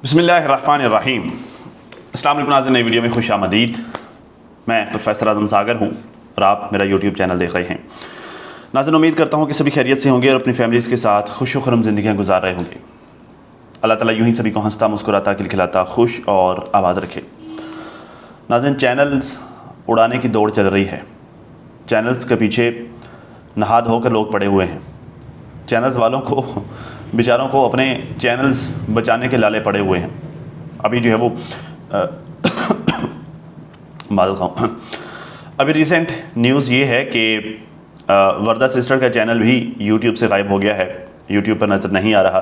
बिस्मिल्लाहिर्रहमानिर्रहीम। अस्सलाम वालेकुम नाज़रीन, नई वीडियो में खुश आमदीद। मैं प्रोफेसर आज़म सागर हूँ और आप मेरा यूट्यूब चैनल देख रहे हैं। नाज़रीन, उम्मीद करता हूँ कि सभी खैरियत से होंगे और अपनी फैमिलीज़ के साथ खुश व खुर्रम ज़िंदगियाँ गुजार रहे होंगे। अल्लाह ताला यूँ ही सभी को हंसता मुस्कुराता खिलखिलाता खुश और आबाद रखे। नाज़रीन, चैनल्स उड़ाने की दौड़ चल रही है। चैनल्स के पीछे नहाद होकर लोग पड़े हुए हैं। चैनल्स वालों को बेचारों को अपने चैनल्स बचाने के लाले पड़े हुए हैं। अभी जो है वो मादल खाऊं अभी रिसेंट न्यूज़ ये है कि वर्दा सिस्टर का चैनल भी यूट्यूब से गायब हो गया है, यूट्यूब पर नज़र नहीं आ रहा।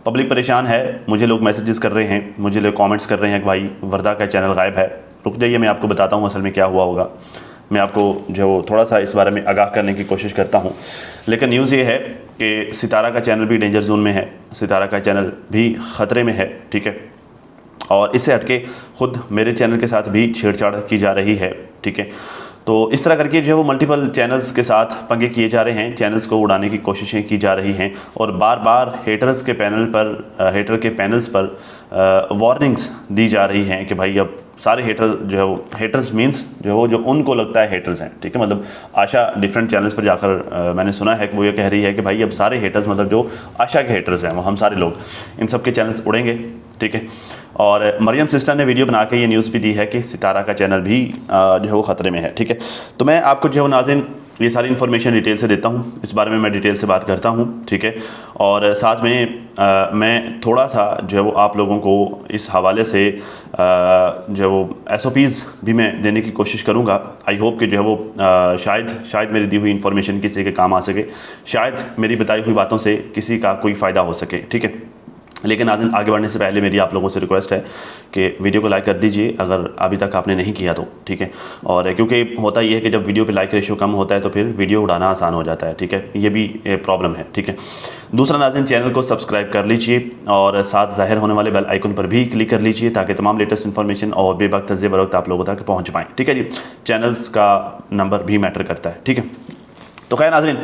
पब्लिक परेशान है, मुझे लोग मैसेजेस कर रहे हैं, मुझे लोग कमेंट्स कर रहे हैं कि भाई वर्दा का चैनल गायब है। रुक जाइए, मैं आपको बताता हूँ असल में क्या हुआ होगा। मैं आपको जो थोड़ा सा इस बारे में आगाह करने की कोशिश करता हूँ। लेकिन न्यूज़ ये है कि सितारा का चैनल भी डेंजर जोन में है, सितारा का चैनल भी ख़तरे में है, ठीक है। और इससे हटके ख़ुद मेरे चैनल के साथ भी छेड़छाड़ की जा रही है, ठीक है। तो इस तरह करके जो है वो मल्टीपल चैनल्स के साथ पंगे किए जा रहे हैं, चैनल्स को उड़ाने की कोशिशें की जा रही हैं और बार बार हेटर के पैनल्स पर वार्निंग्स दी जा रही हैं कि भाई अब सारे हेटर जो है वो हेटर्स मींस जो उनको लगता है हेटर्स हैं, ठीक है। मतलब आशा डिफरेंट चैनल्स पर जाकर मैंने सुना है कि वो ये कह रही है कि भाई अब सारे हेटर्स मतलब जो आशा के हेटर्स हैं वो हम सारे लोग, इन सब के चैनल्स उड़ेंगे, ठीक है। और मरियम सिस्टर ने वीडियो बना के ये न्यूज़ भी दी है कि सितारा का चैनल भी जो है वो ख़तरे में है, ठीक है। तो मैं आपको जो है नाज़रीन ये सारी इन्फॉर्मेशन डिटेल से देता हूँ, इस बारे में मैं डिटेल से बात करता हूँ, ठीक है। और साथ में मैं थोड़ा सा जो है वो आप लोगों को इस हवाले से जो है वो SOPs भी मैं देने की कोशिश करूँगा। आई होप कि जो है वो शायद मेरी दी हुई इन्फॉर्मेशन किसी के काम आ सके, शायद मेरी बताई हुई बातों से किसी का कोई फ़ायदा हो सके, ठीक है। लेकिन आगे बढ़ने से पहले मेरी आप लोगों से रिक्वेस्ट है कि वीडियो को लाइक कर दीजिए अगर अभी तक आपने नहीं किया तो, ठीक है। और क्योंकि होता ये है कि जब वीडियो पे लाइक रेशियो कम होता है तो फिर वीडियो उड़ाना आसान हो जाता है, ठीक है। ये भी प्रॉब्लम है, ठीक है। दूसरा नाज़रीन, चैनल को सब्सक्राइब कर लीजिए और साथ ज़ाहिर होने वाले बेल आइकन पर भी क्लिक कर लीजिए ताकि तमाम लेटेस्ट इन्फॉर्मेशन और बेवक्त ज़े बरवक्त आप लोगों तक पहुँच पाएँ, ठीक है जी। चैनल्स का नंबर भी मैटर करता है, ठीक है। तो खैर नाज़रीन,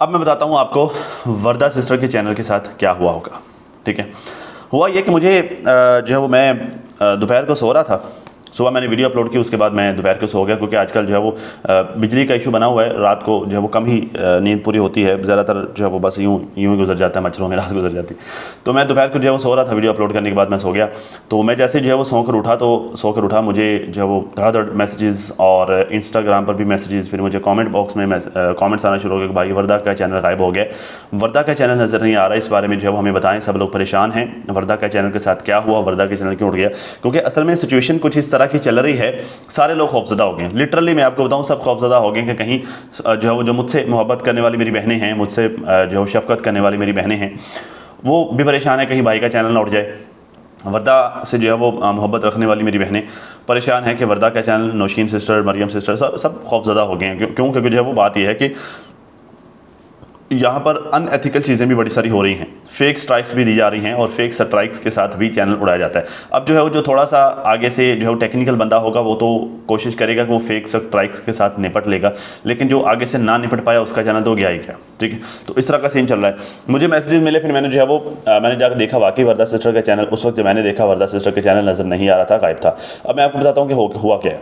अब मैं बताता हूँ आपको वर्दा सिस्टर के चैनल के साथ क्या हुआ होगा, ठीक है। हुआ ये कि मुझे जो है वो मैं दोपहर को सो रहा था। सुबह मैंने वीडियो अपलोड की, उसके बाद मैं दोपहर को सो गया क्योंकि आजकल जो है वो बिजली का इशू बना हुआ है। रात को जो है वो कम ही नींद पूरी होती है, ज़्यादातर जो है वो बस यूँ ही गुजर जाता है, मच्छरों में रात गुजर जाती है। तो मैं दोपहर को जो है वो सो रहा था, वीडियो अपलोड करने के बाद मैं सो गया। तो मैं जैसे जो है वो सोकर उठा मुझे जो है वो धड़ाधड़ मैसेजेस और इंस्टाग्राम पर भी मैसेजेस, फिर मुझे कॉमेंट बॉक्स में कॉमेंट्स आना शुरू हो गए कि भाई वर्दा का चैनल गायब हो गया, वर्दा का चैनल नज़र नहीं आ रहा है, इस बारे में जो है वो हमें बताएं। सब लोग परेशान हैं, वर्दा का चैनल के साथ क्या हुआ, वर्दा के चैनल क्यों उठ गया। क्योंकि असल में सिचुएशन कुछ इस तरह की चल रही है, सारे लोग खौफजदा हो गए। लिटरली मैं आपको बताऊं, सब खौफजदा हो गए कि कहीं जो है वो जो मुझसे मोहब्बत करने वाली मेरी बहनें हैं, मुझसे जो शफकत करने वाली मेरी बहनें हैं, वो भी परेशान है कहीं भाई का चैनल ना उठ जाए। वर्दा से जो है वो मोहब्बत रखने वाली मेरी बहनें परेशान हैं कि वर्दा का channel, Nausheen sister, Mariam sister सब खौफजदा हो गए हैं। क्यों? क्योंकि जो है वो बात यह है कि यहाँ पर अनएथिकल चीज़ें भी बड़ी सारी हो रही हैं, फेक स्ट्राइक्स भी दी जा रही हैं और फेक स्ट्राइक्स के साथ भी चैनल उड़ाया जाता है। अब जो है वो जो थोड़ा सा आगे से जो है टेक्निकल बंदा होगा वो तो कोशिश करेगा कि वो फेक स्ट्राइक्स के साथ निपट लेगा, लेकिन जो आगे से ना निपट पाया उसका चैनल तो गया ही क्या, ठीक है। तो इस तरह का सीन चल रहा है। मुझे मैसेजेस मिले, फिर मैंने जो है वो मैंने जाकर देखा, वाकई वर्दा सिस्टर का चैनल, उस वक्त जब मैंने देखा वर्दा सिस्टर का चैनल नज़र नहीं आ रहा था, गायब था। अब मैं आपको बताता हूँ कि हुआ क्या है।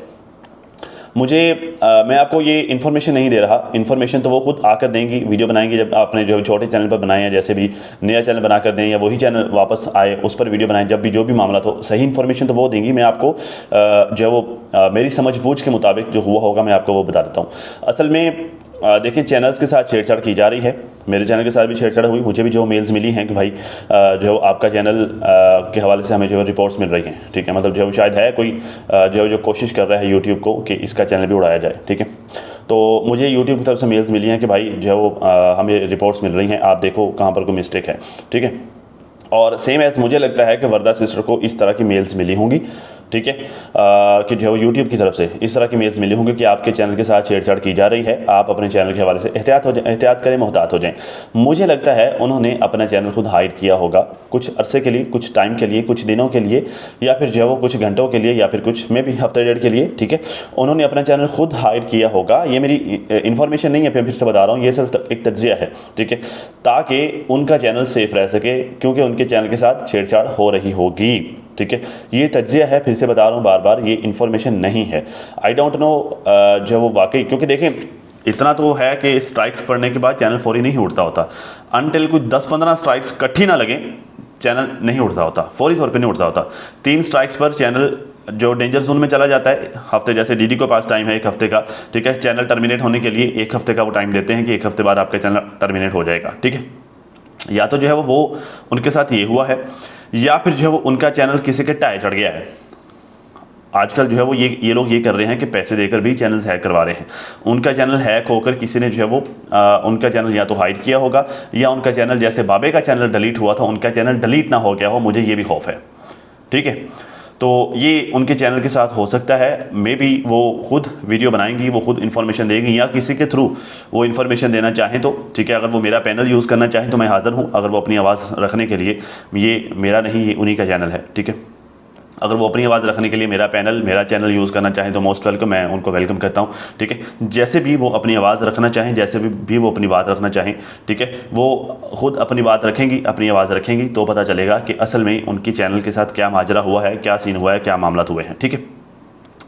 मैं आपको ये इन्फॉर्मेशन नहीं दे रहा, इन्फॉर्मेशन तो वो खुद आकर देंगी, वीडियो बनाएंगी जब आपने जो छोटे चैनल पर बनाए हैं, जैसे भी नया चैनल बना कर दें या वही चैनल वापस आए उस पर वीडियो बनाएं, जब भी जो भी मामला, तो सही इन्फॉर्मेशन तो वो देंगी। मैं आपको जो है वो मेरी समझ बूझ के मुताबिक जो हुआ होगा मैं आपको वो बता देता हूँ। असल में देखिए, चैनल्स के साथ छेड़छाड़ की जा रही है, मेरे चैनल के साथ भी छेड़छाड़ हुई। मुझे भी जो मेल्स मिली हैं कि भाई जो आपका चैनल के हवाले से हमें जो है रिपोर्ट्स मिल रही हैं, ठीक है। मतलब जो शायद है कोई जो कोशिश कर रहा है यूट्यूब को कि इसका चैनल भी उड़ाया जाए, ठीक है। तो मुझे यूट्यूब की तरफ से मेल्स मिली हैं कि भाई जो है वो हमें रिपोर्ट्स मिल रही हैं, आप देखो कहाँ पर कोई मिस्टेक है, ठीक है। और सेम एज मुझे लगता है कि वर्दा सिस्टर को इस तरह की मेल्स मिली होंगी, ठीक है, कि जो है वो यूट्यूब की तरफ से इस तरह की मेल्स मिली होंगी कि आपके चैनल के साथ छेड़छाड़ की जा रही है, आप अपने चैनल के हवाले से एहतियात करें, मोहतात हो जाएं। मुझे लगता है उन्होंने अपना चैनल खुद हाइड किया होगा कुछ अरसे के लिए, कुछ टाइम के लिए, कुछ दिनों के लिए, या फिर जो है वो कुछ घंटों के लिए, या फिर कुछ में भी हफ्ते डेढ़ के लिए, ठीक है। उन्होंने अपना चैनल खुद हाइड किया होगा। ये मेरी इन्फॉर्मेशन नहीं है, फिर से बता रहा हूँ, ये सिर्फ एक तज्जिया है, ठीक है, ताकि उनका चैनल सेफ रह सके, क्योंकि उनके चैनल के साथ छेड़छाड़ हो रही होगी, ठीक है। ये तज्जिया है, फिर से बता रहा हूँ बार बार, ये इन्फॉर्मेशन नहीं है। आई डोंट नो जो वो वाकई, क्योंकि देखें इतना तो है कि स्ट्राइक्स पड़ने के बाद चैनल फौरी नहीं उठता होता, अनटिल कुछ 10-15 स्ट्राइक्स इकट्ठी ना लगे चैनल नहीं उठता होता, फौरी तौर पे नहीं उठता होता। 3 स्ट्राइक्स पर चैनल जो डेंजर जोन में चला जाता है, हफ्ते, जैसे डीडी के पास टाइम है 1 हफ्ते का, ठीक है, चैनल टर्मिनेट होने के लिए 1 हफ्ते का वो टाइम देते हैं कि 1 हफ्ते बाद आपका चैनल टर्मिनेट हो जाएगा, ठीक है। या तो जो है वो उनके साथ ये हुआ है, या फिर जो है वो उनका चैनल किसी के टाए चढ़ गया है। आजकल जो है वो ये लोग ये कर रहे हैं कि पैसे देकर भी चैनल्स हैक करवा रहे हैं। उनका चैनल हैक होकर किसी ने जो है वो उनका चैनल या तो हाइड किया होगा, या उनका चैनल, जैसे बाबे का चैनल डिलीट हुआ था, उनका चैनल डिलीट ना हो गया हो, मुझे ये भी खौफ है, ठीक है। तो ये उनके चैनल के साथ हो सकता है, मे बी वो खुद वीडियो बनाएंगी, वो खुद इन्फॉर्मेशन देंगी, या किसी के थ्रू वो इन्फॉर्मेशन देना चाहें तो, ठीक है। अगर वो मेरा पैनल यूज़ करना चाहें तो मैं हाज़िर हूँ, अगर वो अपनी आवाज़ रखने के लिए, ये मेरा नहीं, ये उन्हीं का चैनल है, ठीक है। अगर वो अपनी आवाज़ रखने के लिए मेरा पैनल, मेरा चैनल यूज़ करना चाहें तो मोस्ट वेलकम, मैं उनको वेलकम करता हूँ, ठीक है। जैसे भी वो अपनी आवाज़ रखना चाहें, जैसे भी वो अपनी बात रखना चाहें, ठीक है, वो खुद अपनी बात रखेंगी, अपनी आवाज़ रखेंगी, तो पता चलेगा कि असल में उनकी चैनल के साथ क्या माजरा हुआ है, क्या सीन हुआ है, क्या मामला हुए हैं, ठीक है।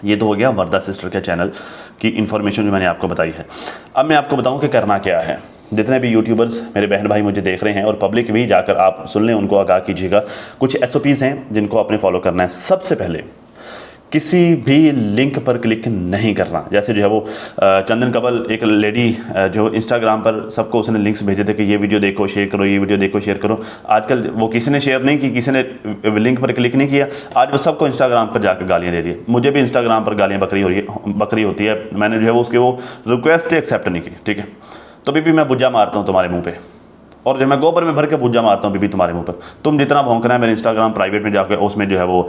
ये तो हो गया वर्दा सिस्टर के चैनल की इन्फॉर्मेशन जो मैंने आपको बताई है। अब मैं आपको बताऊँ कि करना क्या है। जितने भी यूट्यूबर्स मेरे बहन भाई मुझे देख रहे हैं, और पब्लिक भी, जाकर आप सुन लें, उनको आगाह कीजिएगा। कुछ SOPs हैं जिनको आपने फॉलो करना है। सबसे पहले किसी भी लिंक पर क्लिक नहीं करना। जैसे जो है वो चंदन कबल, एक लेडी जो इंस्टाग्राम पर सबको उसने लिंक्स भेजे थे कि ये वीडियो देखो, शेयर करो, ये वीडियो देखो, शेयर करो। आजकल वो किसी ने शेयर नहीं की, किसी ने लिंक पर क्लिक नहीं किया, आज वो सबको इंस्टाग्राम पर जाकर गालियाँ दे रही है। मुझे भी इंस्टाग्राम पर गालियाँ बकरी होती है, मैंने जो है वो उसकी वो रिक्वेस्ट एक्सेप्ट नहीं की, ठीक है। तो बीबी मैं बुज्जा मारता हूँ तुम्हारे मुंह पे, और जो मैं गोबर में भर के बुज्जा मारता हूँ बीबी तुम्हारे मुंह पर। तुम जितना भौंकना है मेरे इंस्टाग्राम प्राइवेट में जाकर, उसमें जो है वो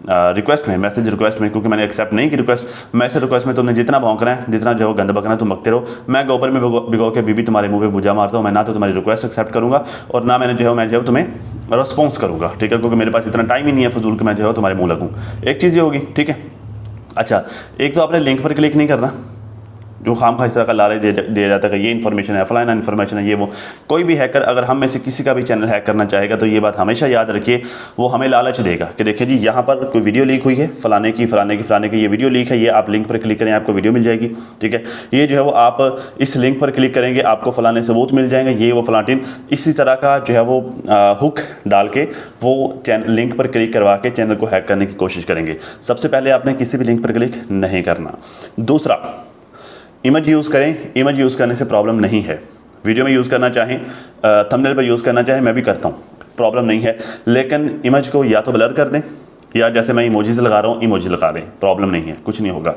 रिक्वेस्ट में, मैसेज रिक्वेस्ट में, क्योंकि मैंने एक्सेप्ट नहीं की रिक्वेस्ट, मैसेज रिक्वेस्ट में तुमने जितना भौंकना है, जितना जो है गंद बकना है, तुम बकते रहो। मैं गोबर में भिगो के बीबी तुम्हारे मुँह पर बुज्जा मारता हूँ। मैं ना तो तुम्हारी रिक्वेस्ट एक्सेप्ट करूँगा, और ना मैं जो है तुम्हें रिस्पॉन्स करूँगा, ठीक है, क्योंकि मेरे पास इतना टाइम ही नहीं है फजूल कि मैं जो है तुम्हारे मुँह लगूँ। एक चीज़ ये होगी, ठीक है। अच्छा, एक तो आपने लिंक पर क्लिक नहीं करना, जो खाम खा इस तरह का लालच दिया जाता है कि ये इन्फॉर्मेशन है, फलाना इन्फॉर्मेशन है, ये वो। कोई भी हैकर अगर हम में से किसी का भी चैनल हैक करना चाहेगा तो ये बात हमेशा याद रखिए, वो हमें लालच देगा कि देखिए जी यहाँ पर कोई वीडियो लीक हुई है, फलाने की ये वीडियो लीक है, ये आप लिंक पर क्लिक करें, आपको वीडियो मिल जाएगी, ठीक है। ये जो है वो आप इस लिंक पर क्लिक करेंगे, आपको फलाने सबूत मिल जाएंगे, ये वो फलाटीन। इसी तरह का जो है वो हुक डाल के वो लिंक पर क्लिक करवा के चैनल को हैक करने की कोशिश करेंगे। सबसे पहले आपने किसी भी लिंक पर क्लिक नहीं करना। दूसरा, इमेज यूज़ करें। इमेज यूज़ करने से प्रॉब्लम नहीं है। वीडियो में यूज़ करना चाहें, थंबनेल पर यूज़ करना चाहें, मैं भी करता हूँ, प्रॉब्लम नहीं है। लेकिन इमेज को या तो ब्लर कर दें, या जैसे मैं इमोजी से लगा रहा हूँ इमोजी लगा दें, प्रॉब्लम नहीं है, कुछ नहीं होगा।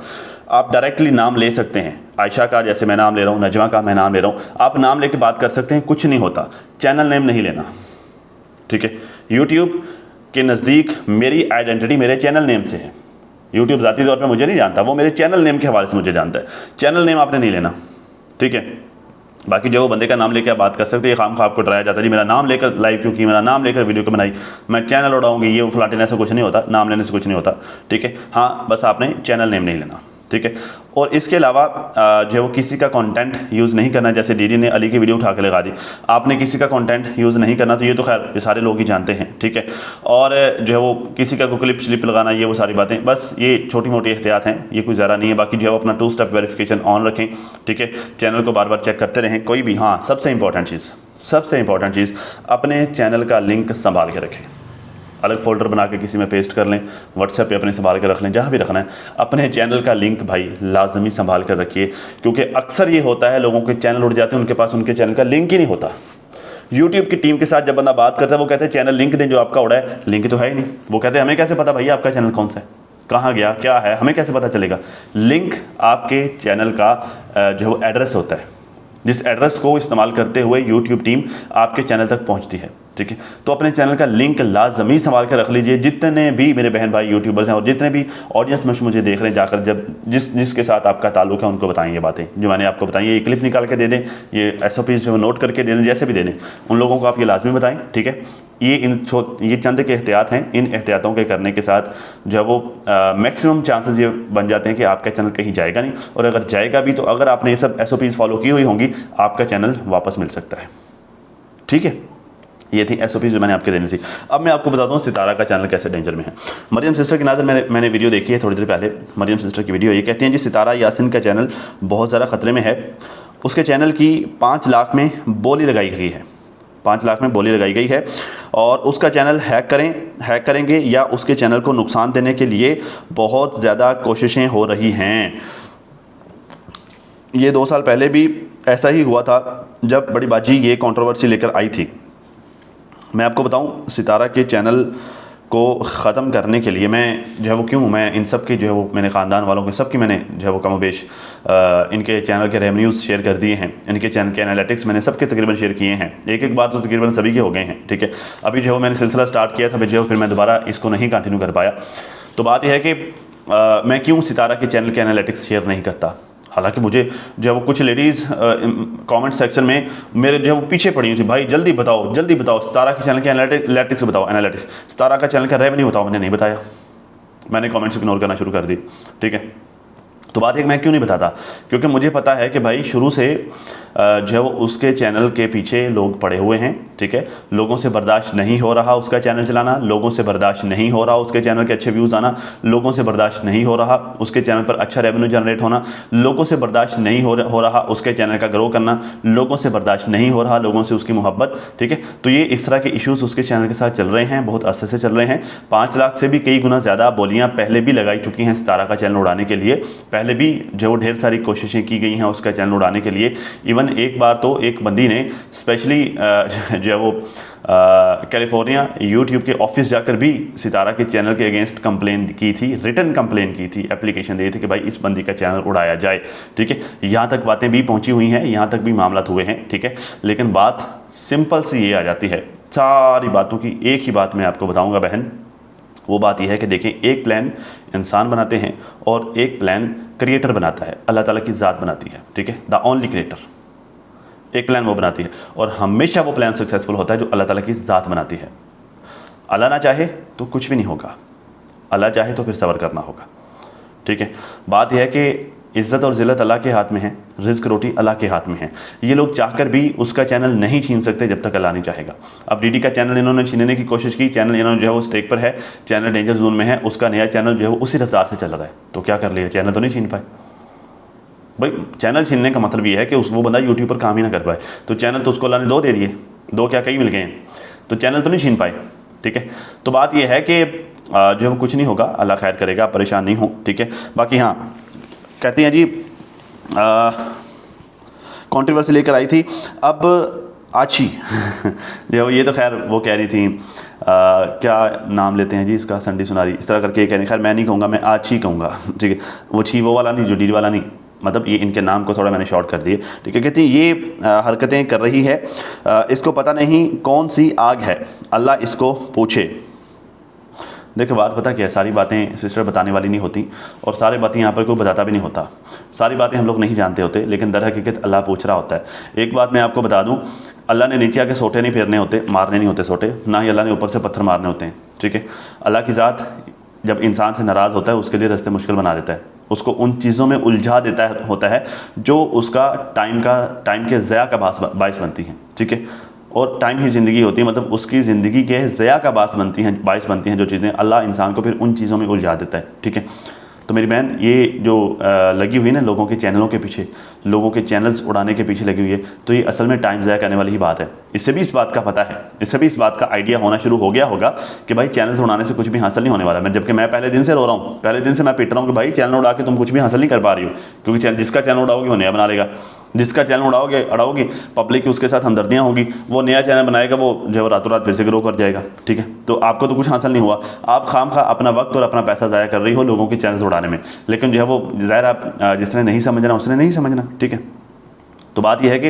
आप डायरेक्टली नाम ले सकते हैं, आयशा का जैसे मैं नाम ले रहा हूँ, नजमा का मैं नाम ले रहा हूँ, आप नाम लेके बात कर सकते हैं, कुछ नहीं होता। चैनल नेम नहीं लेना, ठीक है। यूट्यूब के नज़दीक मेरी आइडेंटिटी मेरे चैनल नेम से है। यूट्यूब ज़ाती तौर पे मुझे नहीं जानता, वो मेरे चैनल नेम के हवाले से मुझे जानता है। चैनल नेम आपने नहीं लेना, ठीक है। बाकी जो वो बंदे का नाम लेकर आप बात कर सकते हैं, खाम खा आपको डराया जाता है जी मेरा नाम लेकर लाइव क्यों की, मेरा नाम लेकर वीडियो क्यों बनाई, मैं चैनल उड़ाऊंगी, ये वो फ्लाटिन, ऐसा कुछ नहीं होता, नाम लेने से कुछ नहीं होता, ठीक है। हाँ, बस आपने चैनल नेम नहीं लेना, ठीक है। और इसके अलावा जो है वो किसी का कंटेंट यूज़ नहीं करना। जैसे डीडी ने अली की वीडियो उठा के लगा दी, आपने किसी का कंटेंट यूज़ नहीं करना, तो ये तो खैर ये सारे लोग ही जानते हैं, ठीक है। और जो है वो किसी का कोई क्लिप लगाना, ये वो सारी बातें, बस ये छोटी मोटी एहतियात हैं, ये कोई ज़्यादा नहीं है। बाकी जो है वो अपना 2 स्टेप वेरिफिकेशन ऑन रखें, ठीक है। चैनल को बार बार चेक करते रहें। कोई भी, हाँ, सबसे इंपॉर्टेंट चीज़ अपने चैनल का लिंक संभाल के रखें। अलग फोल्डर बना के किसी में पेस्ट कर लें, व्हाट्सएप पे अपने संभाल कर रख लें, जहाँ भी रखना है। अपने चैनल का लिंक भाई लाजमी संभाल कर रखिए, क्योंकि अक्सर ये होता है लोगों के चैनल उड़ जाते हैं, उनके पास उनके चैनल का लिंक ही नहीं होता। यूट्यूब की टीम के साथ जब बंदा बात करता है, वो कहते हैं चैनल लिंक दें, जो आपका उड़ा है लिंक तो है ही नहीं। वो कहते हैं हमें कैसे पता भैया आपका चैनल कौन सा है, कहाँ गया, क्या है, हमें कैसे पता चलेगा। लिंक आपके चैनल का जो एड्रेस होता है, जिस एड्रेस को इस्तेमाल करते हुए यूट्यूब टीम आपके चैनल तक पहुँचती है। ठीक है। तो अपने चैनल का लिंक लाजमी संभाल कर रख लीजिए। जितने भी मेरे बहन भाई यूट्यूबर्स हैं और जितने भी ऑडियंस में मुझे देख रहे हैं, जाकर जब जिसके साथ आपका ताल्लुक है उनको बताएं ये बातें जो मैंने आपको बताई। ये क्लिप निकाल के दे दें, ये SOPs जो नोट करके दे दें, जैसे भी दे दें, उन लोगों को आप ये लाजमी बताएं, ठीक है। ये चंद के एहतियात हैं। इन एहतियातों के करने के साथ जो है वो मैक्सिमम चांसेस ये बन जाते हैं कि आपका चैनल कहीं जाएगा नहीं, और अगर जाएगा भी तो अगर आपने ये सब SOPs फॉलो की हुई होंगी, आपका चैनल वापस मिल सकता है, ठीक है। ये थी SOP जो मैंने आपके देनी थी। अब मैं आपको बताता हूँ सितारा का चैनल कैसे डेंजर में है। मरियम सिस्टर की नाज़र मैंने वीडियो देखी है थोड़ी देर पहले। मरियम सिस्टर की वीडियो ये कहती हैं जी, सितारा यासिन का चैनल बहुत ज़्यादा ख़तरे में है। उसके चैनल की 5 लाख में बोली लगाई गई है, 5 लाख में बोली लगाई गई है, और उसका चैनल हैक करेंगे या उसके चैनल को नुकसान देने के लिए बहुत ज़्यादा कोशिशें हो रही हैं। ये 2 साल पहले भी ऐसा ही हुआ था जब बड़ी बाजी ये कंट्रोवर्सी लेकर आई थी। मैं आपको बताऊं, सितारा के चैनल को ख़त्म करने के लिए मैं इन सब के जो है वो मैंने ख़ानदान वालों के सब की मैंने जो है वो कमोबेश इनके चैनल के रेवेन्यूज़ शेयर कर दिए हैं। इनके चैनल के एनालिटिक्स मैंने सबके तकरीबन शेयर किए हैं। एक बार तो तकरीबन सभी के हो गए हैं, ठीक है। अभी जो है मैंने सिलसिला स्टार्ट किया था, फिर मैं दोबारा इसको नहीं कंटिन्यू कर पाया। तो बात यह है कि मैं क्यों सितारा के चैनल के एनालिटिक्स शेयर नहीं करता। हालांकि मुझे जो है वो कुछ लेडीज़ कमेंट सेक्शन में मेरे जो है वो पीछे पड़ी हुई थी, भाई जल्दी बताओ सितारा के चैनल के एनालिटिक्स बताओ, सितारा का चैनल का रेवेन्यू बताओ। मैंने नहीं बताया, मैंने कमेंट्स इग्नोर करना शुरू कर दी, ठीक है। तो बात है कि मैं क्यों नहीं बताता, क्योंकि मुझे पता है कि भाई शुरू से जो है वो उसके चैनल के पीछे लोग पड़े हुए हैं, ठीक है। लोगों से बर्दाश्त नहीं हो रहा उसका चैनल चलाना, लोगों से बर्दाश्त नहीं हो रहा उसके चैनल के अच्छे व्यूज़ आना, लोगों से बर्दाश्त नहीं हो रहा उसके चैनल पर अच्छा रेवेन्यू जनरेट होना, लोगों से बर्दाश्त नहीं हो रहा उसके चैनल का ग्रो करना, लोगों से बर्दाश्त नहीं हो रहा लोगों से उसकी मोहब्बत, ठीक है। तो ये इस तरह के इशूज़ उसके चैनल के साथ चल रहे हैं, बहुत अरसे से चल रहे हैं। 5 लाख से भी कई गुना ज़्यादा बोलियाँ पहले भी लगाई चुकी हैं सितारा का चैनल उड़ाने के लिए। पहले भी जो वो ढेर सारी कोशिशें की गई हैं उसका चैनल उड़ाने के लिए। इवन एक बार तो एक बंदी ने स्पेशली जो है वो कैलिफोर्निया यूट्यूब के ऑफिस जाकर भी सितारा के चैनल के अगेंस्ट कंप्लेन की थी, रिटन कंप्लेन की थी, एप्लीकेशन दी थी कि भाई इस बंदी का चैनल उड़ाया जाए, ठीक है। यहाँ तक बातें भी पहुँची हुई हैं, यहाँ तक भी मामला हुए हैं, ठीक है। लेकिन बात सिंपल सी ये आ जाती है, सारी बातों की एक ही बात मैं आपको बताऊँगा बहन। वो बात यह है कि देखें, एक प्लान इंसान बनाते हैं और एक प्लान क्रिएटर बनाता है, अल्लाह ताला की ज़ात बनाती है, ठीक है। द ओनली क्रिएटर, एक प्लान वो बनाती है और हमेशा वो प्लान सक्सेसफुल होता है जो अल्लाह ताला की ज़ात बनाती है। अल्लाह ना चाहे तो कुछ भी नहीं होगा, अल्लाह चाहे तो फिर सब्र करना होगा, ठीक है। बात यह है कि इज़्ज़त और ज़िल्लत अल्लाह के हाथ में है, रिज़्क रोटी अल्लाह के हाथ में है। ये लोग चाहकर भी उसका चैनल नहीं छीन सकते जब तक अल्लाह नहीं चाहेगा। अब DD का चैनल इन्होंने छीनने की कोशिश की, चैनल इन्होंने जो है वो स्टेक पर है, चैनल डेंजर जोन में है, उसका नया चैनल जो है वो उसी रफ्तार से चल रहा है। तो क्या कर लिया, चैनल तो नहीं छीन पाए। भाई चैनल छीनने का मतलब ये है कि वो बंदा यूट्यूब पर काम ही ना कर पाए। तो चैनल तो उसको अल्लाह ने 2 दे दिए, 2 क्या कई मिल गए हैं, तो चैनल तो नहीं छीन पाए, ठीक है। तो बात ये है कि जो है वो कुछ नहीं होगा, अल्लाह खैर करेगा, आप परेशान नहीं हो, ठीक है। बाकी हाँ, कहते हैं जी कंट्रोवर्सी लेकर आई थी अब आची जो ये तो खैर वो कह रही थी क्या नाम लेते हैं जी इसका, संडी सुनारी, इस तरह करके कह रही। खैर मैं नहीं कहूँगा, मैं आची कहूँगा, ठीक है। वो छी वो वाला नहीं, जो डी वाला नहीं, मतलब ये इनके नाम को थोड़ा मैंने शॉर्ट कर दिए, ठीक है। कहती हैं ये हरकतें कर रही है, इसको पता नहीं कौन सी आग है, अल्लाह इसको पूछे। देखिए बात पता क्या है, सारी बातें सिस्टर बताने वाली नहीं होती और सारी बातें यहाँ पर कोई बताता भी नहीं होता, सारी बातें हम लोग नहीं जानते होते, लेकिन दर हकीकत अल्लाह पूछ रहा होता है। एक बात मैं आपको बता दूँ, अल्लाह ने नीचे आके सोटे नहीं फेरने होते, मारने नहीं होते सोटे, ना ही अल्लाह ने ऊपर से पत्थर मारने होते हैं, ठीक है। अल्लाह की ज़ात जब इंसान से नाराज़ होता है उसके लिए रास्ते मुश्किल बना देता है, उसको उन चीज़ों में उलझा देता होता है जो उसका टाइम के ज़या का बायस बनती हैं, ठीक है। और टाइम ही ज़िंदगी होती है, मतलब उसकी ज़िंदगी के ज़या का बायस बनती हैं जो चीज़ें, अल्लाह इंसान को फिर उन चीज़ों में उलझा देता है, ठीक है। तो मेरी बहन ये जो लगी हुई है ना लोगों के चैनलों के पीछे, लोगों के चैनल्स उड़ाने के पीछे लगी हुई है, तो ये असल में टाइम ज़ाया करने वाली ही बात है। इससे भी इस बात का पता है, इससे भी इस बात का आइडिया होना शुरू हो गया होगा कि भाई चैनल्स उड़ाने से कुछ भी हासिल नहीं होने वाला। जबकि मैं पहले दिन से रो रहा हूँ, पहले दिन से मैं पिट रहा हूँ कि भाई चैनल उड़ा के तुम कुछ भी हासिल नहीं कर पा रही हो, क्योंकि जिसका चैनल उड़ाओगे वो नया बना लेगा, जिसका चैनल अड़ाओगी पब्लिक की उसके साथ हमदर्दियाँ होगी, वो नया चैनल बनाएगा, वो जो है रातों रात फिर से ग्रो कर जाएगा, ठीक है। तो आपको तो कुछ हासिल नहीं हुआ, आप खामखा अपना वक्त और अपना पैसा ज़ाया कर रही हो लोगों के चैनल्स उड़ाने में। लेकिन जो है वो ज़ाहिर आप जिसने नहीं समझना उसने नहीं समझना, ठीक है। तो बात यह है कि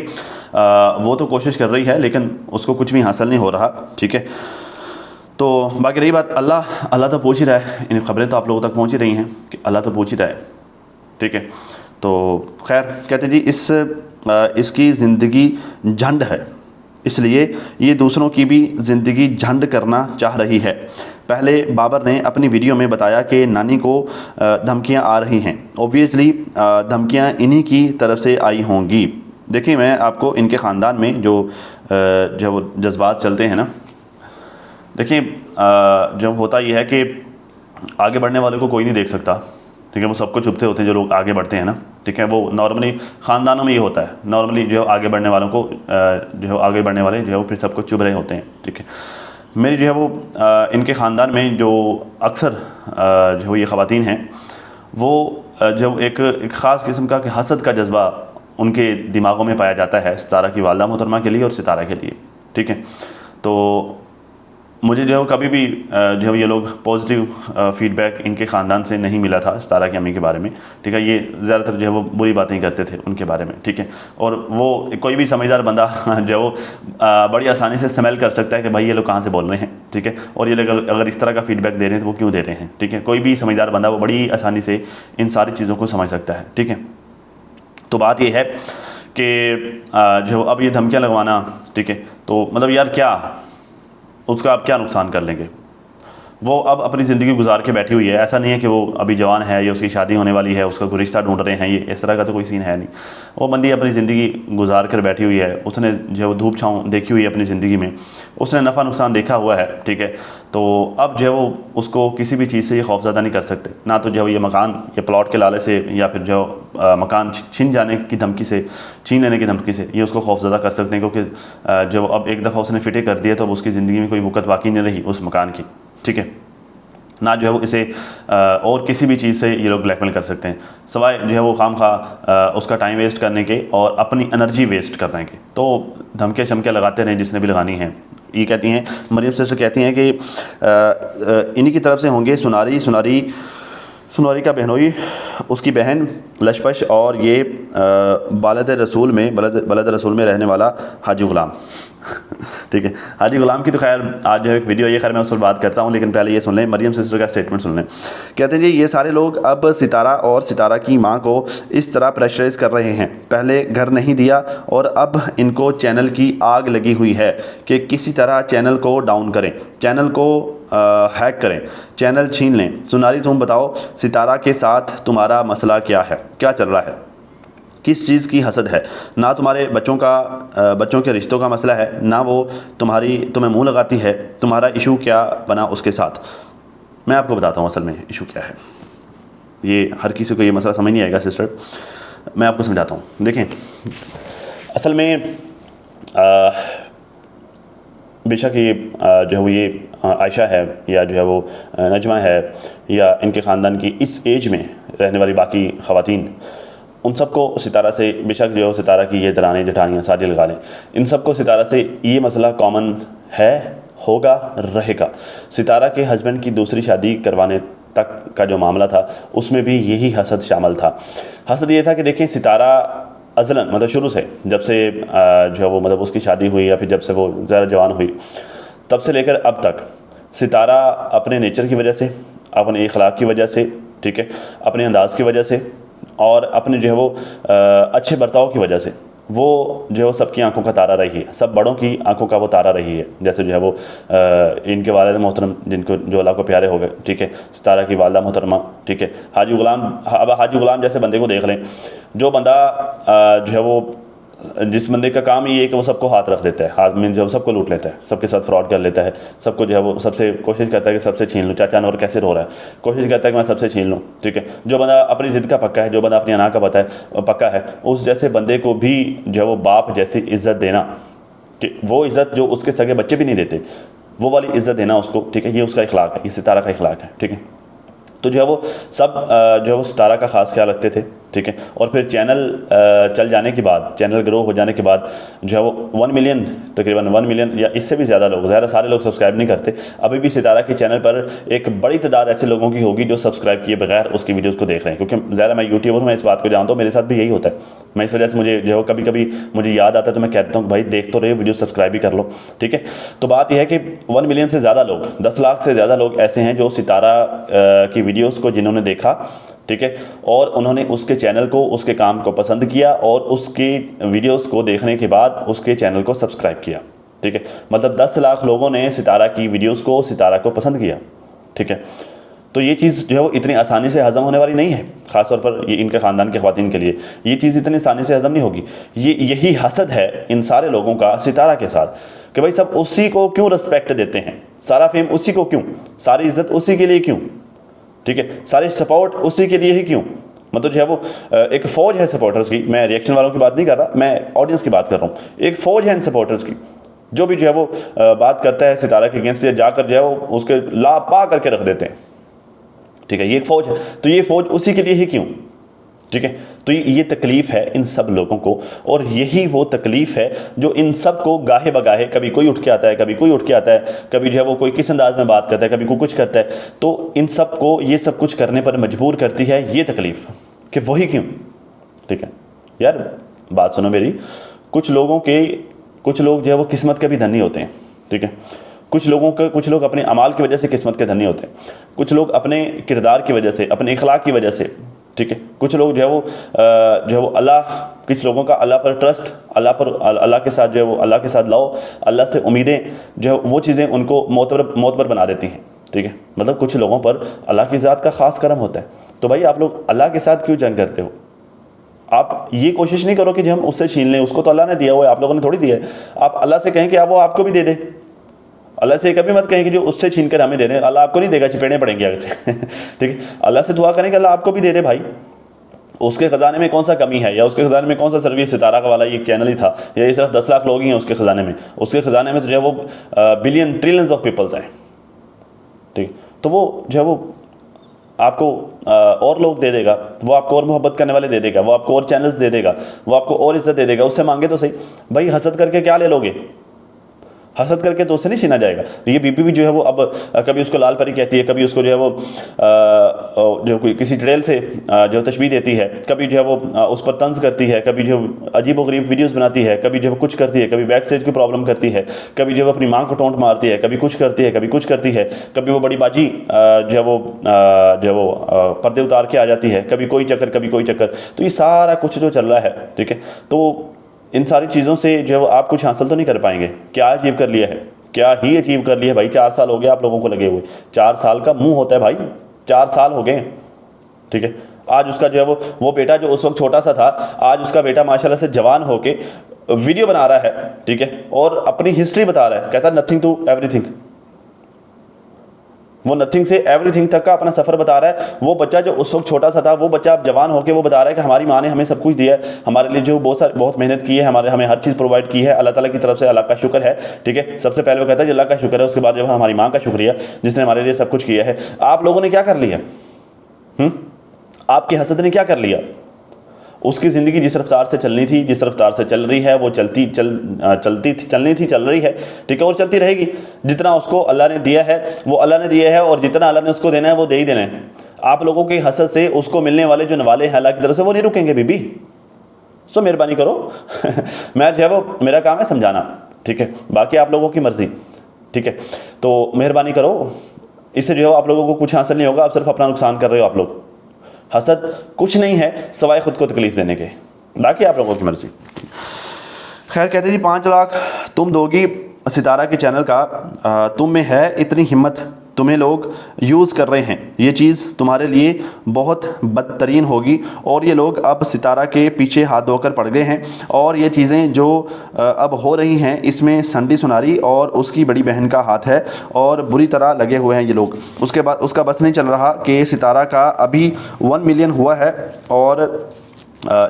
वो तो कोशिश कर रही है लेकिन उसको कुछ भी हासिल नहीं हो रहा, ठीक है। तो बाकी रही बात अल्लाह तो पूछ ही रहा है, इन खबरें तो आप लोगों तक पहुँच ही रही हैं कि अल्लाह तो पूछ ही रहा है, ठीक है। तो खैर कहते जी इसकी ज़िंदगी झंड है, इसलिए ये दूसरों की भी ज़िंदगी झंड करना चाह रही है। पहले बाबर ने अपनी वीडियो में बताया कि नानी को धमकियां आ रही हैं। ऑब्वियसली धमकियां इन्हीं की तरफ से आई होंगी। देखिए मैं आपको इनके ख़ानदान में जो जज्बात चलते हैं ना, देखिए जब होता यह है कि आगे बढ़ने वाले को कोई नहीं देख सकता, ठीक है। वो सबको चुपते होते हैं जो लोग आगे बढ़ते हैं ना, ठीक है। वो नॉर्मली ख़ानदानों में ये होता है, नॉर्मली जो आगे बढ़ने वालों को आगे बढ़ने वाले जो है वो फिर सबको चुभ रहे होते हैं, ठीक है। मेरी जो है वो इनके ख़ानदान में जो अक्सर जो ये ख़वातीन हैं वो जब एक ख़ास किस्म का हसद का जज्बा उनके दिमागों में पाया जाता है सितारा की वालदा मोहतरमा के लिए और सितारा के लिए, ठीक है। तो मुझे जो है कभी भी जो ये लोग पॉजिटिव फीडबैक इनके ख़ानदान से नहीं मिला था सितारा की अम्मी के बारे में, ठीक है। ये ज़्यादातर जो है वो बुरी बातें करते थे उनके बारे में, ठीक है। और वो कोई भी समझदार बंदा जो है वो बड़ी आसानी से स्मेल कर सकता है कि भाई ये लोग कहाँ से बोल रहे हैं, ठीक है। और ये लोग अगर इस तरह का फीडबैक दे रहे हैं तो वो क्यों दे रहे हैं, ठीक है। कोई भी समझदार बंदा वो बड़ी आसानी से इन सारी चीज़ों को समझ सकता है, ठीक है। तो बात ये है कि जो अब ये धमकियाँ लगवाना, ठीक है, तो मतलब यार क्या उसका आप क्या नुकसान कर लेंगे। वो अब अपनी ज़िंदगी गुजार के बैठी हुई है, ऐसा नहीं है कि वो अभी जवान है या उसकी शादी होने वाली है, उसका कोई रिश्ता ढूंढ रहे हैं, ये इस तरह का तो कोई सीन है नहीं। वो बंदी अपनी ज़िंदगी गुजार कर बैठी हुई है, उसने जो धूप छाँव देखी हुई है अपनी ज़िंदगी में, उसने नफ़ा नुकसान देखा हुआ है, ठीक है। तो अब जो है वो उसको किसी भी चीज़ से ये खौफज़दा नहीं कर सकते, ना तो जो ये मकान या प्लॉट के लाले से या फिर जो मकान छीन जाने की धमकी से, छीन लेने की धमकी से ये उसको खौफज़दा कर सकते हैं, क्योंकि जब अब एक दफ़ा उसने फिटे कर दिए तो अब उसकी ज़िंदगी में कोई वक़्त बाकी नहीं रही उस मकान की, ठीक है। ना जो है वो इसे और किसी भी चीज़ से ये लोग ब्लैकमेल कर सकते हैं, सवाए जो है वो खामखा उसका टाइम वेस्ट करने के और अपनी एनर्जी वेस्ट करने के। तो धमकियाँ शमकियाँ लगाते रहें जिसने भी लगानी है। ये कहती हैं, मरियम सिस्टर कहती हैं कि इन्हीं की तरफ से होंगे सुनारी का बहनोई, उसकी बहन लशपश और ये बलद रसूल में रहने वाला हाजी ग़ुलाम ठीक है। हाजी ग़ुलाम की तो खैर आज जो है एक वीडियो, ये खैर मैं उस पर बात करता हूँ, लेकिन पहले ये सुन लें, मरियम सिस्टर का स्टेटमेंट सुन लें। कहते हैं जी ये सारे लोग अब सितारा और सितारा की माँ को इस तरह प्रेशराइज कर रहे हैं। पहले घर नहीं दिया और अब इनको चैनल की आग लगी हुई है कि किसी तरह चैनल को डाउन करें, चैनल को हैक करें, चैनल छीन लें। सुनारी तुम बताओ सितारा के साथ तुम्हारा मसला क्या है, क्या चल रहा है, किस चीज़ की हसद है? ना तुम्हारे बच्चों के रिश्तों का मसला है, ना वो तुम्हें मुंह लगाती है, तुम्हारा इशू क्या बना उसके साथ? मैं आपको बताता हूँ असल में इशू क्या है। ये हर किसी को ये मसला समझ नहीं आएगा सिस्टर, मैं आपको समझाता हूँ। देखें असल में बेशक ये जो है वो ये आयशा है या जो है वो नजमा है या इनके ख़ानदान की इस एज में रहने वाली बाकी ख़वातीन, उन सबको सितारा से बेशक जो सितारा की ये दरानी जठानियाँ सारी लगा लें, इन सबको सितारा से ये मसला कॉमन है, होगा, रहेगा। सितारा के हस्बैंड की दूसरी शादी करवाने तक का जो मामला था उसमें भी यही हसद शामिल था। हसद ये था कि देखें सितारा अज़लन मतलब शुरू से जब से जो है वो मतलब उसकी शादी हुई या फिर जब से वो ज़्यादा जवान हुई तब से लेकर अब तक सितारा अपने नेचर की वजह से, अपने अखलाक की वजह से, ठीक है, अपने अंदाज़ की वजह से और अपने जो है वो अच्छे बर्ताव की वजह से वो जो है सबकी आंखों का तारा रही है, सब बड़ों की आंखों का वो तारा रही है। जैसे जो है वो इनके वालिद मोहतरम जिनको जो अल्लाह को प्यारे हो गए, ठीक है, सितारा की वालदा मोहतरमा, ठीक है, हाजी ग़ुलाम। अब हाजी ग़ुलाम जैसे बंदे को देख लें, जो बंदा जो है वो जिस बंदे का काम ये है कि वो सबको हाथ रख देता है, हाथ में जो सबको लूट लेता है, सबके साथ फ्रॉड कर लेता है, सबको जो है वो सबसे कोशिश करता है कि सबसे छीन लूँ, चाचा नौर कैसे रो रहा है, कोशिश करता है कि मैं सबसे छीन लूँ, ठीक है। जो बंदा अपनी ज़िद का पक्का है, जो बंदा अपनी अना का पक्का है, उस जैसे बंदे को भी जो है वो बाप जैसी इज़्ज़त देना, कि वो इज़्ज़त जो उसके सगे बच्चे भी नहीं देते, वो वाली इज़्ज़त देना उसको, ठीक है, ये उसका इखलाक है, ये सितारा का इखलाक है, ठीक है। तो जो है वो सब जो है वो सितारा का ख़ास ख्याल रखते थे, ठीक है। और फिर चैनल चल जाने के बाद, चैनल ग्रो हो जाने के बाद जो है वो 1 मिलियन, तकरीबन 1 मिलियन या इससे भी ज़्यादा लोग, ज़्यादा सारे लोग सब्सक्राइब नहीं करते। अभी भी सितारा के चैनल पर एक बड़ी तादाद ऐसे लोगों की होगी जो सब्सक्राइब किए बगैर उसकी वीडियोज़ को देख रहे हैं, क्योंकि ज़्यादा मैं यूट्यूबर हूँ, मैं इस बात को जानता हूँ, मेरे साथ भी यही होता है। मैं इस वजह से मुझे जो कभी कभी मुझे याद आता है तो मैं कहता हूँ भाई देख तो रहे हो, वीडियो सब्सक्राइब भी कर लो, ठीक है। तो बात यह है कि 1 मिलियन से ज़्यादा लोग, 10 लाख से ज़्यादा लोग ऐसे हैं जो सितारा की वीडियोज़ को जिन्होंने देखा, ठीक है, और उन्होंने उसके चैनल को, उसके काम को पसंद किया और उसकी वीडियोस को देखने के बाद उसके चैनल को सब्सक्राइब किया, ठीक है। मतलब 10 लाख लोगों ने सितारा की वीडियोस को, सितारा को पसंद किया, ठीक है। तो ये चीज़ जो है वो इतनी आसानी से हज़म होने वाली नहीं है, ख़ासतौर पर ये इनके ख़ानदान के ख़वातीन के लिए ये चीज़ इतनी आसानी से हज़म नहीं होगी। यही हसद है इन सारे लोगों का सितारा के साथ कि भाई सब उसी को क्यों रिस्पेक्ट देते हैं, सारा फेम उसी को क्यों, सारी इज्जत उसी के लिए क्यों, ठीक है, सारी सपोर्ट उसी के लिए ही क्यों। मतलब जो है वो एक फ़ौज है सपोर्टर्स की, मैं रिएक्शन वालों की बात नहीं कर रहा, मैं ऑडियंस की बात कर रहा हूँ। एक फ़ौज है इन सपोर्टर्स की, जो भी जो है वो बात करता है सितारा के अगेंस्ट से जाकर जो है वो उसके ला पा करके रख देते हैं, ठीक है। ये एक फ़ौज है, तो ये फ़ौज उसी के लिए ही क्यों, ठीक है। तो ये तकलीफ़ है इन सब लोगों को, और यही वो तकलीफ़ है जो इन सब को गाहे बगाहे, कभी कोई उठ के आता है, कभी कोई उठ के आता है, कभी जो है वो कोई किस अंदाज में बात करता है, कभी कोई कुछ करता है, तो इन सब को ये सब कुछ करने पर मजबूर करती है ये तकलीफ़ कि वही क्यों, ठीक है। यार बात सुनो मेरी, कुछ लोग जो है वो किस्मत के भी धनी होते हैं, ठीक है। कुछ लोग अपने अमाल की वजह से किस्मत के धनी होते हैं, कुछ लोग अपने किरदार की वजह से, अपने इखलाक की वजह से, ठीक है। कुछ लोग जो है वो अल्लाह, कुछ लोगों का अल्लाह पर ट्रस्ट, अल्लाह के साथ जो है वो अल्लाह के साथ लाओ, अल्लाह से उम्मीदें जो है वो चीज़ें उनको मोतबर बना देती हैं, ठीक है। मतलब कुछ लोगों पर अल्लाह की ज़ात का ख़ास करम होता है। तो भाई आप लोग अल्लाह के साथ क्यों जंग करते हो? आप ये कोशिश नहीं करो कि जो हम उससे छीन लें, उसको तो अल्लाह ने दिया हुआ है, आप लोगों ने थोड़ी दिया है। आप अल्लाह से कहें कि आप वो आपको भी दे दे। अल्लाह से कभी मत कहें कि जो उससे छीन कर हमें दे दे, अल्लाह आपको नहीं देगा, चपेड़े पड़ेंगे आगे से ठीक है। अल्लाह से दुआ करें कि अल्लाह आपको भी दे दे भाई। उसके ख़जाने में कौन सा कमी है, या उसके ख़जाने में कौन सा सर्विस, सितारा का वाला ये एक चैनल ही था, या ये सिर्फ 10 लाख लोग ही हैं उसके ख़जाने में। उसके ख़जाने में तो जो है वो बिलियन ट्रिलियंस ऑफ पीपल्स हैं, ठीक। तो वो जो है वो आपको और लोग दे देगा, वो आपको और मोहब्बत करने वाले दे देगा, वो आपको और चैनल्स दे देगा, वो आपको और इज्जत दे देगा। उससे मांगे तो सही भाई, हसद करके क्या ले लोगे? हसद करके तो उससे नहीं छीना जाएगा। तो ये बीबी भी जो है वो अब कभी उसको लाल परी कहती है, कभी उसको जो है वो जो कोई किसी ट्रेल से जो तशबीह देती है, कभी जो है वो उस पर तंज करती है, कभी जो अजीब व गरीब वीडियोस बनाती है, कभी जो है कुछ करती है, कभी बैक स्टेज की प्रॉब्लम करती है, कभी जो है अपनी माँ को टोंट मारती है, कभी कुछ करती है, कभी कुछ करती है, कभी वो बड़ी बाजी जो है वो पर्दे उतार के आ जाती है, कभी कोई चक्कर, कभी कोई चक्कर। तो ये सारा कुछ जो चल रहा है, ठीक है, तो इन सारी चीज़ों से जो है आप कुछ हासिल तो नहीं कर पाएंगे। क्या अचीव कर लिया है? क्या ही अचीव कर लिया भाई? 4 साल हो गए आप लोगों को लगे हुए, 4 साल का मुंह होता है भाई, 4 साल हो गए, ठीक है। आज उसका जो है वो बेटा जो उस वक्त छोटा सा था, आज उसका बेटा माशाल्लाह से जवान होके वीडियो बना रहा है, ठीक है, और अपनी हिस्ट्री बता रहा है, कहता है नथिंग टू एवरीथिंग। वो नथिंग से एवरीथिंग तक का अपना सफ़र बता रहा है। वो बच्चा जो उस वक्त छोटा सा था, वो बच्चा अब जवान होकर वो बता रहा है कि हमारी माँ ने हमें सब कुछ दिया है, हमारे लिए जो बहुत मेहनत की है, हमें हर चीज़ प्रोवाइड की है, अल्लाह ताला की तरफ से अल्लाह का शुक्र है, ठीक है। सबसे पहले वो कहता है कि अल्लाह का शुक्र है, उसके बाद जो हमारी माँ का शुक्रिया जिसने हमारे लिए सब कुछ किया है। आप लोगों ने क्या कर लिया? आपकी हसद ने क्या कर लिया? उसकी ज़िंदगी जिस रफ्तार से चलनी थी, जिस रफ्तार से चल रही है, वो चल रही है, ठीक है, और चलती रहेगी। जितना उसको अल्लाह ने दिया है वो अल्लाह ने दिया है, और जितना अल्लाह ने उसको देना है वो दे ही देना है। आप लोगों की हसद से उसको मिलने वाले जो नवाले हैं अल्लाह की तरफ से, वो नहीं रुकेंगे बीबी। सो मेहरबानी करो मैं जो है वो, मेरा काम है समझाना, ठीक है, बाकी आप लोगों की मर्ज़ी, ठीक है। तो मेहरबानी करो, इससे जो है आप लोगों को कुछ हासिल नहीं होगा, आप सिर्फ अपना नुकसान कर रहे हो आप लोग। हसद कुछ नहीं है सवाए खुद को तकलीफ देने के, बाकी आप लोगों की मर्जी। खैर कहते जी 5 लाख तुम दोगी सितारा के चैनल का, तुम में है इतनी हिम्मत, तुम्हें लोग यूज़ कर रहे हैं, ये चीज़ तुम्हारे लिए बहुत बदतरीन होगी। और ये लोग अब सितारा के पीछे हाथ धोकर पड़ गए हैं, और ये चीज़ें जो अब हो रही हैं इसमें संडी सुनारी और उसकी बड़ी बहन का हाथ है, और बुरी तरह लगे हुए हैं ये लोग। उसके बाद उसका बस नहीं चल रहा कि सितारा का अभी 1 मिलियन हुआ है और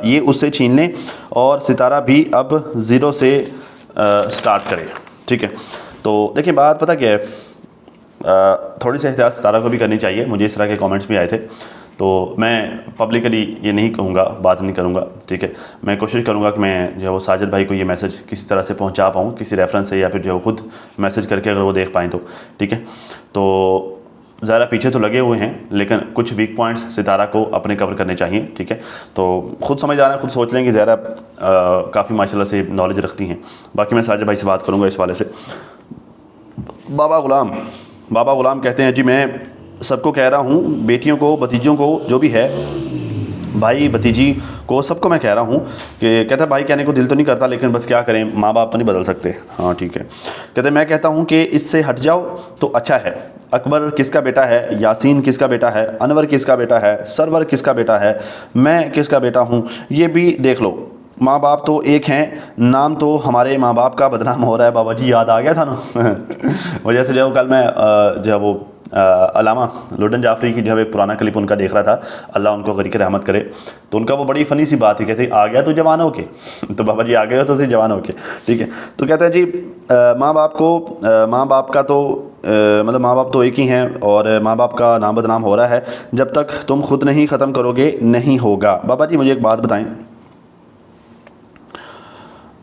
ये उससे छीन लें, और सितारा भी अब ज़ीरो से स्टार्ट करे, ठीक है। तो देखिए बात पता क्या है, थोड़ी सी एहतियात सितारा को भी करनी चाहिए। मुझे इस तरह के कमेंट्स भी आए थे, तो मैं पब्लिकली ये नहीं कहूँगा, बात नहीं करूँगा, ठीक है। मैं कोशिश करूँगा कि मैं जो है वो साजिद भाई को ये मैसेज किसी तरह से पहुँचा पाऊँ, किसी रेफरेंस से, या फिर जो है खुद मैसेज करके अगर वो देख पाएँ तो, ठीक है। तो ज़्यादा पीछे तो लगे हुए हैं, लेकिन कुछ वीक पॉइंट्स सितारा को अपने कवर करने चाहिए, ठीक है। तो खुद समझ आ रहे हैं, खुद सोच लेंगे, ज़रा काफ़ी माशाल्लाह से नॉलेज रखती हैं। बाकी मैं साजिद भाई से बात करूँगा इस वाले से। बाबा ग़ुलाम कहते हैं जी, मैं सबको कह रहा हूँ, बेटियों को, भतीजों को, जो भी है, भाई भतीजी को, सबको मैं कह रहा हूँ कि, कहता है भाई कहने को दिल तो नहीं करता, लेकिन बस क्या करें, माँ बाप तो नहीं बदल सकते। हाँ ठीक है। कहते मैं कहता हूँ कि इससे हट जाओ तो अच्छा है। अकबर किसका बेटा है, यासीन किसका बेटा है, अनवर किसका बेटा है, सरवर किसका बेटा है, मैं किसका बेटा हूँ, ये भी देख लो। माँ बाप तो एक हैं, नाम तो हमारे माँ बाप का बदनाम हो रहा है। बाबा जी याद आ गया था ना वजह से जो कल मैं जो है वो अलामा लुडन जाफरी की जो है एक पुराना क्लिप उनका देख रहा था, अल्लाह उनको गरीक रहमत करे। तो उनका वो बड़ी फ़नी सी बात ही, कहते आ गया तो जवान हो के तो बाबा जी आ गए हो तो उसी जवान हो के, ठीक है। तो कहता है जी माँ बाप का तो मतलब माँ बाप तो एक ही हैं, और माँ बाप का नाम बदनाम हो रहा है। जब तक तुम खुद नहीं ख़त्म करोगे नहीं होगा। बाबा जी मुझे एक बात बताएं,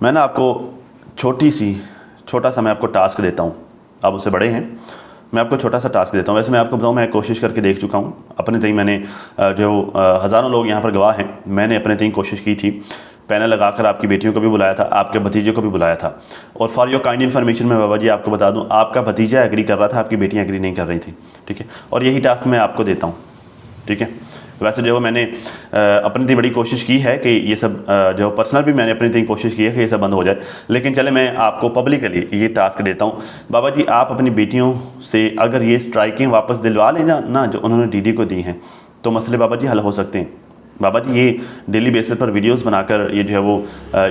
मैं ना आपको छोटा सा मैं आपको टास्क देता हूँ, आप उससे बड़े हैं, मैं आपको छोटा सा टास्क देता हूँ। वैसे मैं आपको बताऊँ, मैं कोशिश करके देख चुका हूँ अपने तई। मैंने जो हज़ारों लोग यहाँ पर गवाह हैं, मैंने अपने तई कोशिश की थी, पैनल लगाकर आपकी बेटियों को भी बुलाया था, आपके भतीजे को भी बुलाया था। और फॉर योर काइंड इन्फॉर्मेशन में बाबा जी आपको बता दूँ, आपका भतीजा एग्री कर रहा था, आपकी बेटियाँ एग्री नहीं कर रही थी, ठीक है। और यही टास्क मैं आपको देता हूँ, ठीक है। वैसे जो मैंने अपनी इतनी बड़ी कोशिश की है कि ये सब जो पर्सनल भी मैंने अपनी इतनी कोशिश की है कि ये सब बंद हो जाए, लेकिन चले मैं आपको पब्लिकली ये टास्क देता हूँ। बाबा जी आप अपनी बेटियों से अगर ये स्ट्राइकिंग वापस दिलवा लें ना जो उन्होंने डीडी को दी हैं, तो मसले बाबा जी हल हो सकते हैं। बाबा जी ये डेली बेसिस पर वीडियोस बनाकर ये जो है वो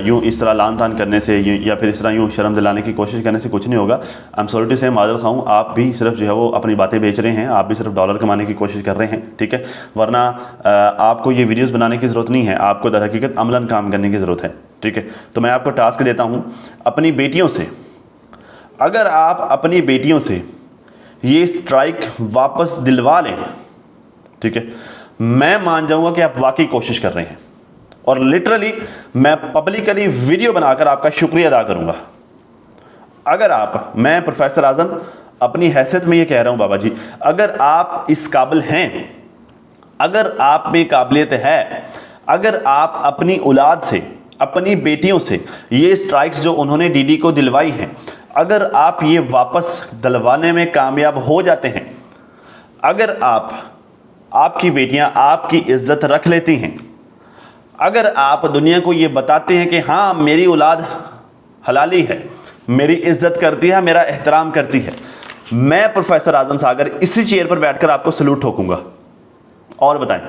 यूँ इस तरह लान तान करने से या फिर इस तरह यूँ शर्म दिलाने की कोशिश करने से कुछ नहीं होगा। आई एम सॉरी टू से माजल खाऊँ, आप भी सिर्फ जो है वो अपनी बातें बेच रहे हैं, आप भी सिर्फ डॉलर कमाने की कोशिश कर रहे हैं, ठीक है। वरना आपको ये वीडियोज़ बनाने की ज़रूरत नहीं है, आपको दर हकीकत अमलन काम करने की ज़रूरत है, ठीक है। तो मैं आपको टास्क देता हूँ, अपनी बेटियों से, अगर आप अपनी बेटियों से ये स्ट्राइक वापस दिलवा लें, ठीक है, मैं मान जाऊंगा कि आप वाकई कोशिश कर रहे हैं, और लिटरली मैं पब्लिकली वीडियो बनाकर आपका शुक्रिया अदा करूंगा। अगर आप, मैं प्रोफेसर आजम अपनी हैसियत में ये कह रहा हूं बाबा जी, अगर आप इस काबिल हैं, अगर आप में काबिलियत है, अगर आप अपनी औलाद से, अपनी बेटियों से ये स्ट्राइक्स जो उन्होंने डीडी को दिलवाई हैं, अगर आप ये वापस दिलवाने में कामयाब हो जाते हैं, अगर आपकी बेटियां आपकी इज्जत रख लेती हैं, अगर आप दुनिया को ये बताते हैं कि हाँ मेरी औलाद हलाली है, मेरी इज्जत करती है, मेरा एहतराम करती है, मैं प्रोफेसर आजम सागर इसी चेयर पर बैठकर आपको सलूट ठोकूंगा। और बताएं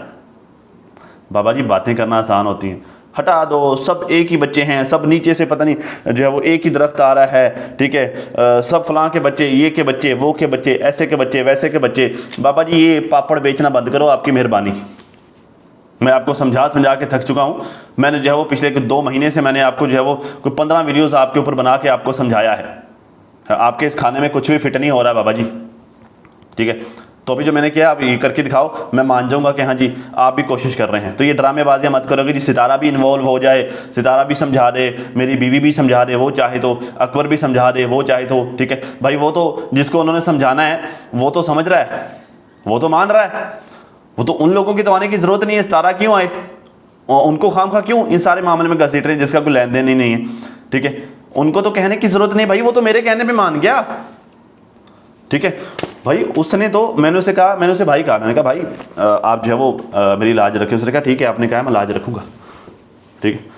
बाबा जी, बातें करना आसान होती हैं, हटा दो, सब एक ही बच्चे हैं, सब नीचे से पता नहीं जो है वो एक ही दरख्त आ रहा है, ठीक है, सब फलां के बच्चे, ये के बच्चे, वो के बच्चे, ऐसे के बच्चे, वैसे के बच्चे। बाबा जी ये पापड़ बेचना बंद करो, आपकी मेहरबानी। मैं आपको समझा के थक चुका हूँ। मैंने जो है वो पिछले 2 महीने से मैंने आपको जो है वो कोई 15 वीडियोज़ आपके ऊपर बना के आपको समझाया है, आपके इस खाने में कुछ भी फिट नहीं हो रहा बाबा जी, ठीक है। तो अभी जो मैंने किया, आप ये करके दिखाओ, मैं मान जाऊंगा कि हाँ जी आप भी कोशिश कर रहे हैं। तो ये ड्रामेबाजियाँ मत करोगे जी, सितारा भी इन्वॉल्व हो जाए, सितारा भी समझा दे, मेरी बीवी भी समझा दे वो चाहे तो, अकबर भी समझा दे वो चाहे तो, ठीक है भाई। वो तो जिसको उन्होंने समझाना है वो तो समझ रहा है, वो तो मान रहा है, वो तो उन लोगों की तो आने की ज़रूरत नहीं है। सितारा क्यों आए, उनको खामखा क्यों इन सारे मामले में घसीट रहे हैं जिसका कोई लेन देन ही नहीं है, ठीक है। उनको तो कहने की ज़रूरत नहीं भाई, वो तो मेरे कहने पर मान गया, ठीक है भाई। उसने तो, मैंने उसे कहा, मैंने उसे भाई कहा, मैंने कहा भाई आप जो है वो मेरी लाज रखे। उसने कहा ठीक है, आपने कहा मैं लाज रखूँगा, ठीक है।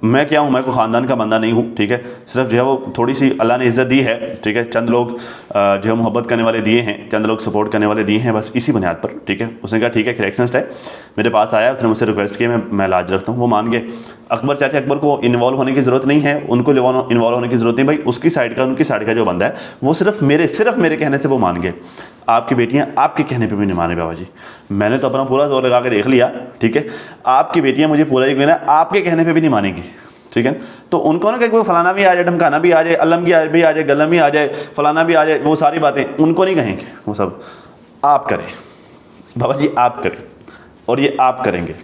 मैं क्या हूँ, मैं कोई ख़ानदान का बंदा नहीं हूँ, ठीक है। सिर्फ जो है वो थोड़ी सी अल्लाह ने इज़्ज़त दी है, ठीक है। चंद लोग जो है मोहब्बत करने वाले दिए हैं, चंद लोग सपोर्ट करने वाले दिए हैं, बस इसी बुनियाद पर, ठीक है। उसने कहा ठीक है, करेक्शनिस्ट है, मेरे पास आया, उसने मुझसे रिक्वेस्ट किया, मैं लाज रखता हूँ, वो मान गए। अकबर चाहते, अकबर को इन्वॉल्व होने की ज़रूरत नहीं है, उनको इन्वॉल्व होने की ज़रूरत नहीं भाई। उसकी साइड का, उनकी साइड का जो बंदा है वो सिर्फ मेरे कहने से वो मान गए। आपकी बेटियां आपके कहने पे भी नहीं माने बाबा जी। मैंने तो अपना पूरा जोर लगा के देख लिया, ठीक है। आपकी बेटियां मुझे पूरा ही कहना, आपके कहने पे भी नहीं मानेंगी, ठीक है। तो उनको ना कोई फलाना भी आ जाए, ढमकाना भी आ जाए, अलम भी आ जाए, गलम भी आ जाए, फलाना भी आ जाए, वो सारी बातें उनको नहीं कहेंगे, वो सब आप करें बाबा जी, आप करें। और ये आप करेंगे।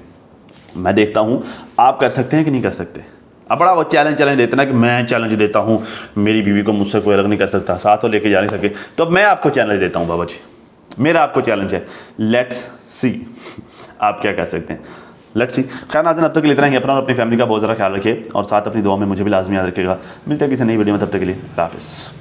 मैं देखता हूँ आप कर सकते हैं कि नहीं कर सकते। अब बड़ा वो चैलेंज देते ना कि मैं चैलेंज देता हूँ, मेरी बीवी को मुझसे कोई अलग नहीं कर सकता, साथ तो लेके जा नहीं सके। तो अब मैं आपको चैलेंज देता हूँ बाबा जी, मेरा आपको चैलेंज है, लेट्स सी आप क्या कर सकते हैं। Let's see. खैर नाज़रीन, अब तक के लिए इतना ही। अपना और अपनी फैमिली का बहुत ज़्यादा ख्याल रखिए और साथ अपनी दुआ में मुझे भी लाजमी याद रखिएगा। मिलते हैं किसी नई वीडियो में, तब तक के लिए हाफिज़।